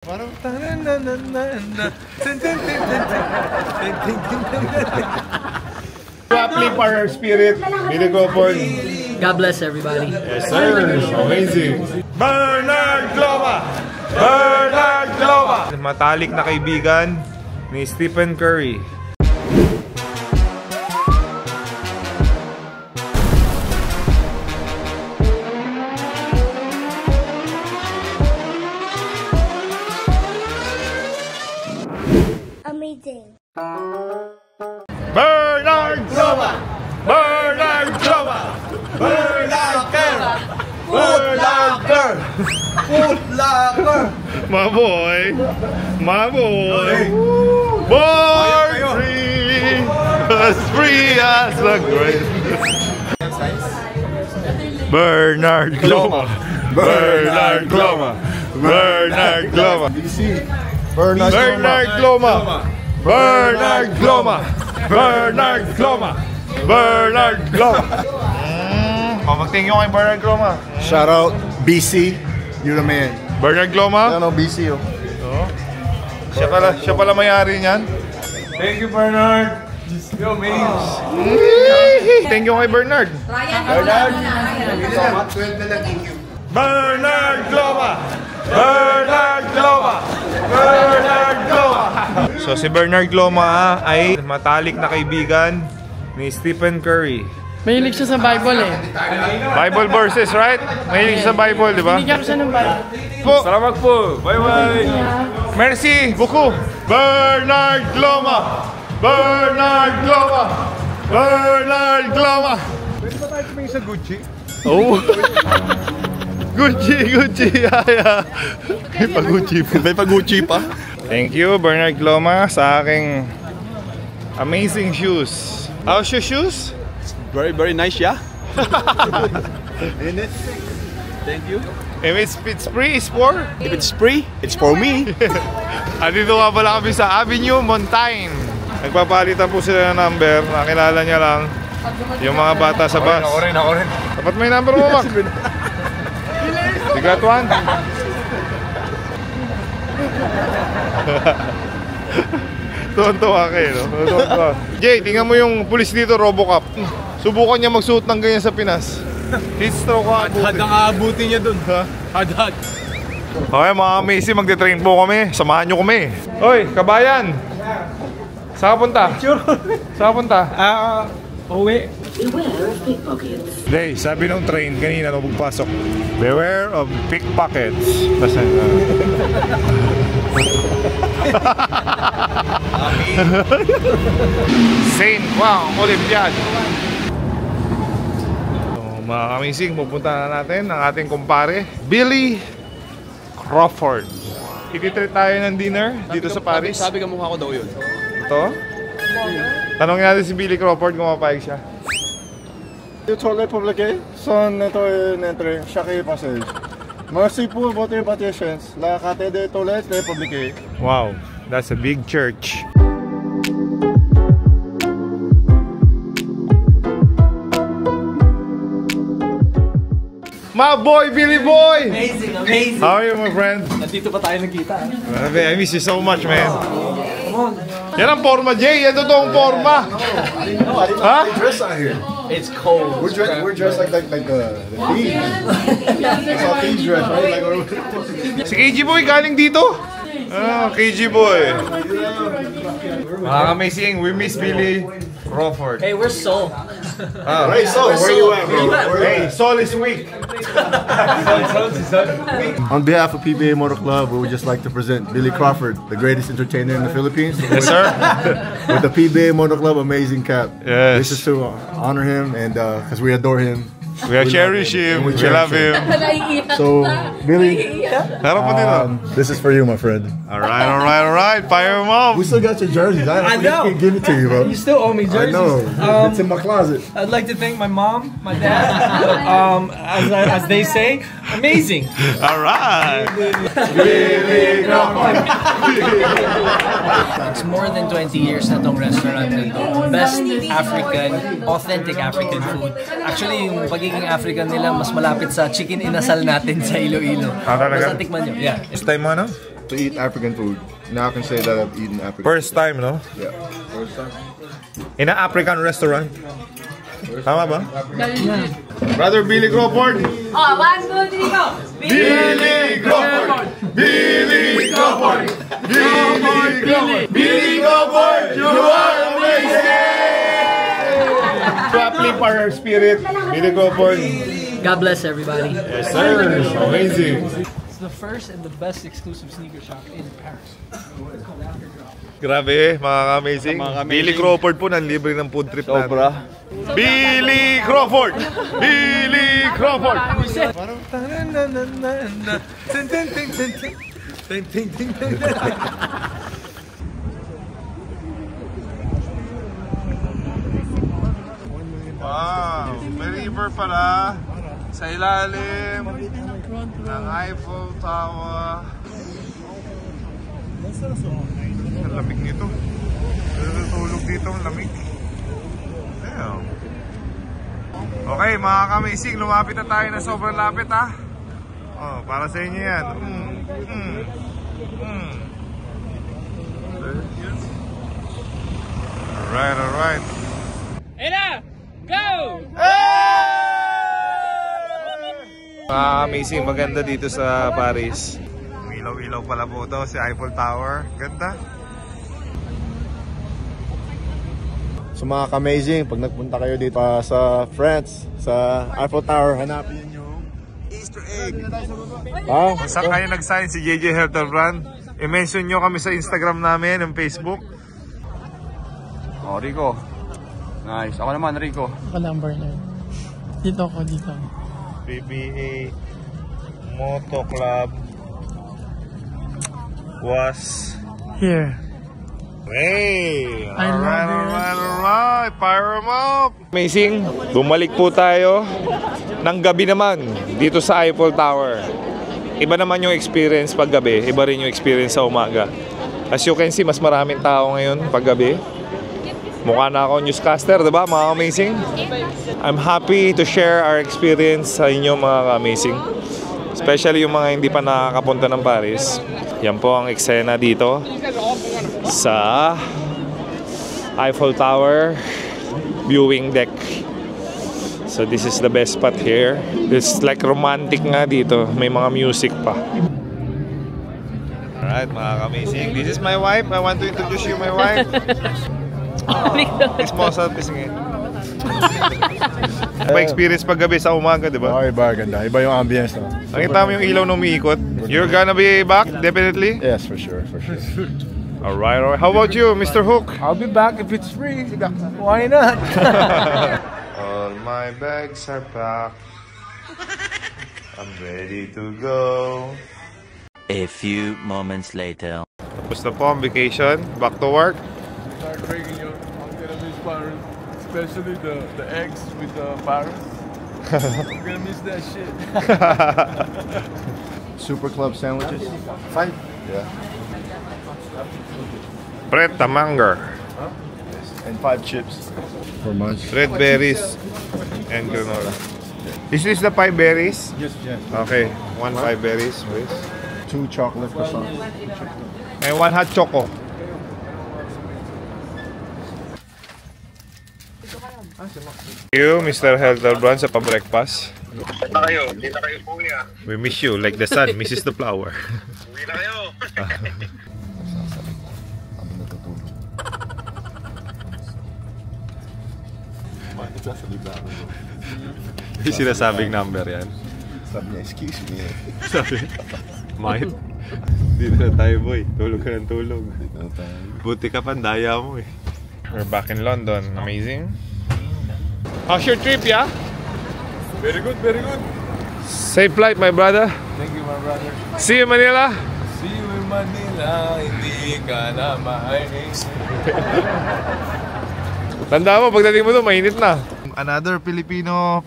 Parang uplift our spirit. Billy Crawford. God bless everybody. Yes, sir. Amazing. Bernard Gloma! Bernard Gloma! Matalik na kaibigan ni Stephen Curry. Amazing. Bernard Gloma! Bernard Gloma! Bernard Gloma! Bernard Gloma! Footlocker! My boy! My boy! Born free! As free as the grave! Bernard Gloma! Bernard Gloma! Bernard Gloma! Bernard Gloma! Bernard Gloma! Bernard Gloma! Bernard Gloma! Pamagting nyo kay Bernard Gloma. Shout out BC, you're the man. Bernard Gloma? Ano BC oh. Siya pala may-ari niyan. Thank you, Bernard. Just go, man. Thank you kay Bernard. Bernard, thank you so much. 12 na lang, thank you. Bernard Gloma! Bernard Gloma! Bernard Gloma! So si Bernard Gloma ay matalik na kaibigan ni Stephen Curry. Mahilig siya sa Bible eh. Bible verses, right? Mahilig siya sa Bible, di ba? Binigyan ko siya ng Bible. Po! Salamat po. Bye-bye. Merci beaucoup! Bernard Gloma! Bernard Gloma! Bernard Gloma! Pwede ba tayo tumingin sa Gucci? Oh! Gucci! Yeah. May pag-Gucci pa? Thank you, Bernard Gloma, sa aking amazing shoes. How's your shoes? Very, very nice, yeah? Thank you. If it's free, it's for? If it's free, it's for me. Andito nga pala kami sa Avenue Montaigne. Nagpapalitan po sila ng number. Nakilala niya lang yung mga bata sa bus. Ako rin. Dapat may number mo, Mac. You got one? Tuwan-tuwa kayo, no? Tuwan-tuwa. Jay, tingnan mo yung pulis dito, Robocop. Subukan niya magsuot ng ganyan sa Pinas. Heat stroke ka. Hadhad ang aabutin niya dun. Hadhad. Okay, mga Macy, magte-train po kami. Samahan nyo kami. Oy, kabayan! Saan ka punta? Saan ka punta? Uwi. Hey, sabi ng train kanina nung pagpasok, beware of pickpockets. Basta Saint Juan Olympiad. So, mga kamising, pupunta na natin ang ating kumpare, Billy Crawford. Ikitreat tayo ng dinner dito sa Paris. Sabi ka mukha ko daw yun. Ito? Tanongin natin si Billy Crawford kung mapayag siya. Le toilet public, son entre chaque passage. Merci pour votre invitation. La carte de toilette est publique. Wow, that's a big church. My boy, Billy boy! Amazing. How are you, my friend? Nandito pa tayo nagkita. I miss you so much, man. Yan ang forma, Jay. Yan totoong forma. Ha? Dress out here. It's cold. We're dressed like the thieves. That's how thieves dress, right? Like, Si KG Boy galing dito. KG Boy. Mga amazing, we miss Billy Crawford. Hey, we're Seoul. hey, so where you at, bro? Hey, Sol is weak. On behalf of PBA Motor Club, we would just like to present Billy Crawford, the greatest entertainer in the Philippines. Yes, sir. With the PBA Motor Club Amazing Cap. Yes. This is to honor him and because we adore him. We cherish him. We love him. So, Billy, Harap mo dito. this is for you, my friend. Alright. Fire him up. We still got your jerseys. I know. can't give it to you, bro. You still owe me jerseys. I know. It's in my closet. I'd like to thank my mom, my dad. As they say, amazing. Alright. It's more than 20 years na tong restaurant nito. Best African, authentic African food. Actually, yung pagiging pagiging African nila, mas malapit sa chicken inasal natin sa Iloilo. Talaga? Basta tikman nyo. Yeah. First time mo, no? To eat African food. Now I can say that I've eaten African First time, no? Yeah. First time. In an African restaurant. Tama ba? Brother Billy Crawford! Oh, 1, 2, 3, go! Billy Crawford! Billy Crawford! Billy Crawford! Billy Crawford! You are amazing! To uplift our spirit, Billy Crawford. God bless everybody. Yes, sir. Amazing. It's the first and the best exclusive sneaker shop in Paris. Grabe, mga amazing. Billy Crawford po, nanlibre ng food trip natin. Sobra. Billy Crawford! Billy Crawford! Wow, may river pala sa ilalim ng Eiffel Tower. Ang lamig nito. Tulog dito, ang lamig. Damn. Okay, mga kamising, lumapit na tayo na sobrang lapit, ha. Oh, para sa inyo yan. Alright, alright. Amazing, maganda dito sa Paris. Ilaw-ilaw pala po ito, si Eiffel Tower. Ganda. So mga ka-amazing, pag nagpunta kayo dito sa France, sa Eiffel Tower, hanapin yung Easter egg. Kung saan kayo nag-sign si JJ Helterbrand, i-mention nyo kami sa Instagram namin, ng Facebook. Oh, Rico. Nice. Ako naman, Rico. Ako number 9. Dito ako, dito. PBA Moto Club was Here. hey! I love it. Alright! Fire 'em up! Amazing! Bumalik po tayo ng gabi naman dito sa Eiffel Tower. Iba naman yung experience pag gabi, iba rin yung experience sa umaga. As you can see, mas maraming tao ngayon pag gabi. Mukha na ako newscaster, diba mga amazing? I'm happy to share our experience sa inyo mga amazing. Especially yung mga hindi pa nakakapunta ng Paris. Yan po ang eksena dito sa Eiffel Tower viewing deck. So this is the best spot here. It's like romantic nga dito. May mga music pa. Alright mga amazing. This is my wife. I want to introduce you my wife. Esposa, pisingin. Iba experience pag gabi sa umaga, di ba? Okay, iba, ganda. Iba yung ambience, no? Nakita mo yung ilaw na umiikot? You're gonna be back, definitely? Yes, for sure, for sure. Alright, alright. How about you, Mr. Hook? I'll be back if it's free. Why not? All my bags are packed. I'm ready to go. A few moments later. Tapos na po ang vacation. Back to work. I'm gonna miss Paris, especially the eggs with the Paris. I'm gonna miss that shit. Super Club sandwiches. 5? Yeah. Pret Tamanger. And 5 chips. For lunch. Red berries and granola. Is this the 5 berries? Yes, yes. Okay, 1 5 berries, please. 2 chocolate croissants. And 1 hot choco. Thank you, Mr. Helterbrand, sa pa-breakfast. Dito kayo po niya. We miss you like the sun misses the flower. Uwi na kayo. Yung sinasabing number yan. Sabi niya, excuse me. Sabi, might. Dito na tayo, boy. Tulog ka ng tulog. Buti ka pa, daya mo eh. We're back in London. Amazing. How's your trip, yeah? Very good, very good. Safe flight, my brother. Thank you, my brother. See you, Manila. See you in Manila, hindi ka na mainis. Tanda mo, pagdating mo doon, mainit na. Another Filipino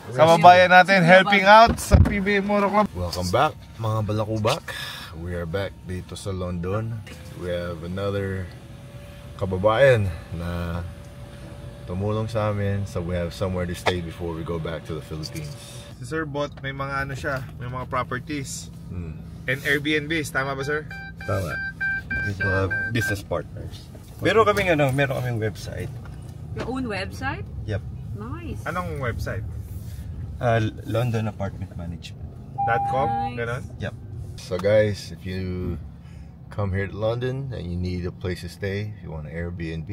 kababayan natin helping out sa PBA Moto Club. Welcome back, mga balakubak. We are back dito sa London. We have another kababayan na tumulong sa amin so we have somewhere to stay before we go back to the Philippines. Si Sir Bot, may mga ano siya, may mga properties. And Airbnbs, tama ba sir? Tama. With business partners. Meron kaming website. Your own website? Yep. Nice. Anong website? London Apartment Management. .com? Ganon? Yep. So guys, if you come here to London and you need a place to stay, if you want an Airbnb,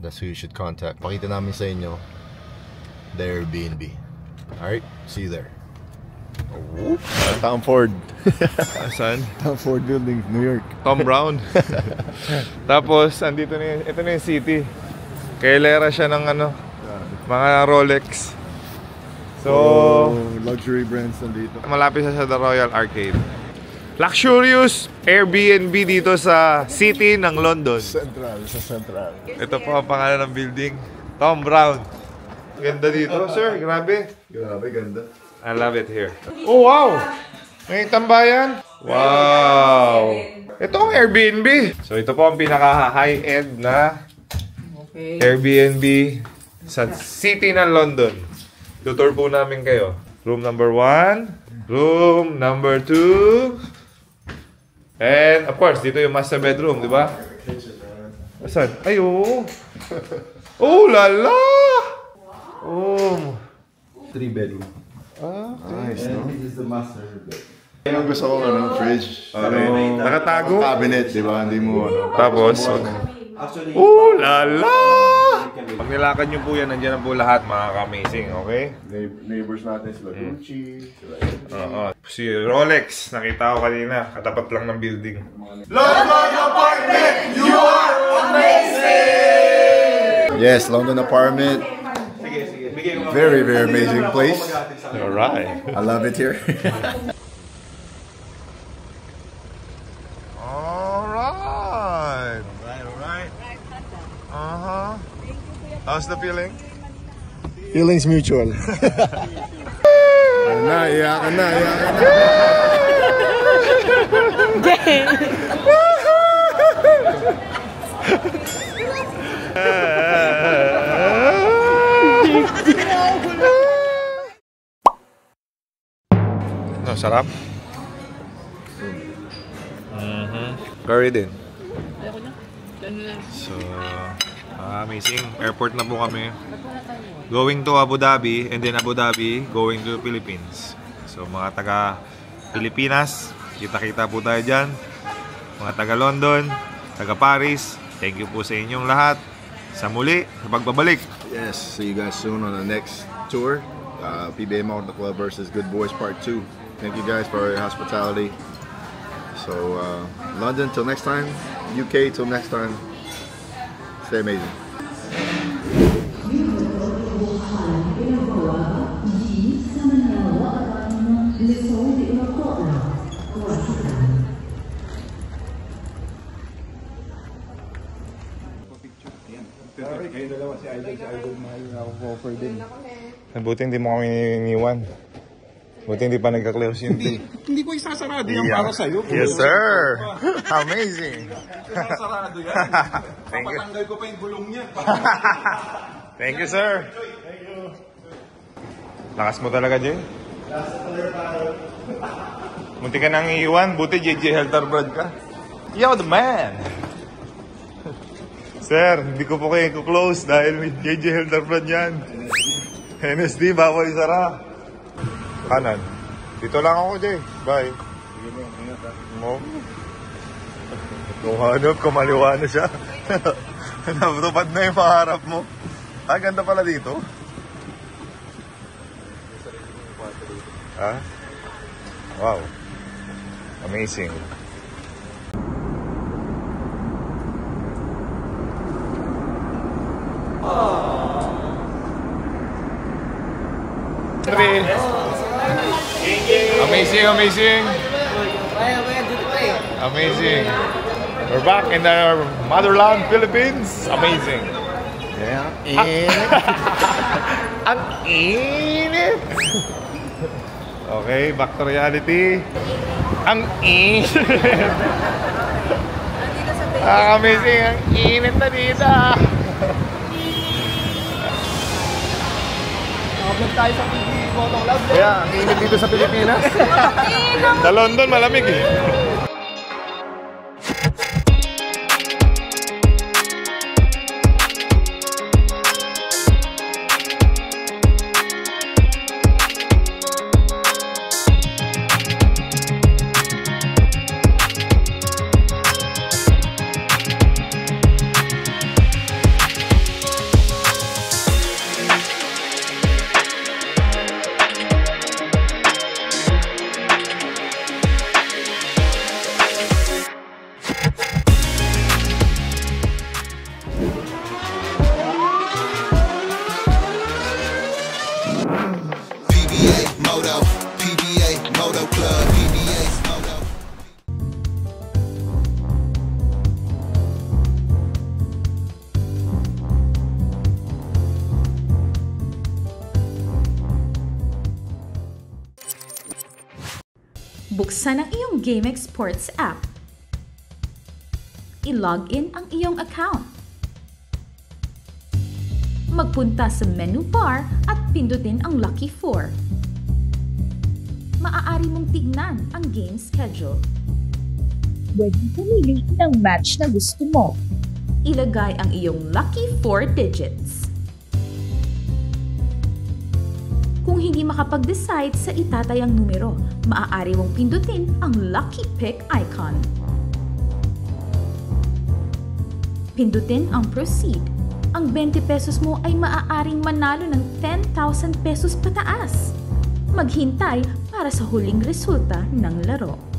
that's who you should contact. Pakita namin sa inyo the Airbnb. Alright, see you there. Tom Ford. Saan? Tom Ford Building, New York. Tom Brown. Tapos, andito na yun. Ito na yung city. Kailera siya ng ano, mga Rolex. So, luxury brands nandito. malapit siya sa The Royal Arcade. Luxurious Airbnb dito sa city ng London. Central, sa Central. Ito po ang pangalan ng building. Tom Brown. Ganda dito, sir. Grabe. Grabe, ganda. I love it here. Oh, wow! May tambayan. Wow! Ito ang Airbnb. So, ito po ang pinaka-high-end na Airbnb sa city ng London. Tutor po namin kayo. Room number 1. Room number 2. And, of course, dito yung master bedroom, di ba? Asan? Ay, oo. Oh, lala! Oh. 3 bedroom. Nice, no? This is the master bedroom. Yan ang gusto ko, fridge. Nakatago? Cabinet, di ba? Hindi mo, Tapos, Actually, oh, lala! Pag nilakad nyo po yan, nandiyan na po lahat, mga ka-amazing, okay? Neighbors natin sila Gucci. Oo. Si Rolex, nakita ko kanina, katapat lang ng building. London Apartment! You are amazing! Yes, London Apartment. Very, very amazing place. Alright. I love it here. Alright. Uh-huh. How's the feeling? Feelings mutual. Iyakan na. No, sarap. Curry din. So, amazing. Airport na po kami. Going to Abu Dhabi, and then Abu Dhabi, going to Philippines. So, mga taga Pilipinas, kita-kita po tayo dyan. Mga taga London, taga Paris, thank you po sa inyong lahat. Sa muli, sa pagbabalik. Yes, see you guys soon on the next tour. PBA Mountain Club versus Good Boys Part 2. Thank you guys for your hospitality. So, London till next time, UK till next time. Stay amazing. Buti hindi mo kami iniwan. Buti hindi pa nagka-close yung thing. Hindi ko isasarado yan para sa'yo. Yes, sir! Amazing! Isasarado yan. Thank you. Papatanggal ko pa yung gulong niya. Thank you, sir! Lakas mo talaga, Jay. Munti ka nang iiwan. Buti JJ Helterbrad ka. Yo, the man! Sir, hindi ko po kayo close dahil may JJ Helterbrad yan. NSD, bawal isara. Kanan. Dito lang ako, Jay. Bye. Mo. Kung hanap, kumaliwa na siya. Natupad na yung maharap mo. Ah, ganda pala dito. Ha? Wow. Amazing. Amazing, amazing. Amazing. We're back in our motherland, Philippines. Amazing. Yeah. Ang init. Okay, back to reality. Ang init. Amazing. Ang init na dito. Nag tayo sa PB Moto Club. Kaya, ang init dito sa Pilipinas. Sa London, malamig eh. Buksan ang iyong GameX Sports app. I-log in ang iyong account. Magpunta sa menu bar at pindutin ang Lucky 4. Maaari mong tignan ang game schedule. Pwedeng pumili ng match na gusto mo. Ilagay ang iyong Lucky 4 digits. Kung hindi makapag-decide sa itatayang numero, maaari mong pindutin ang Lucky Pick icon. Pindutin ang Proceed. Ang 20 pesos mo ay maaaring manalo ng 10,000 pesos pataas. Maghintay para sa huling resulta ng laro.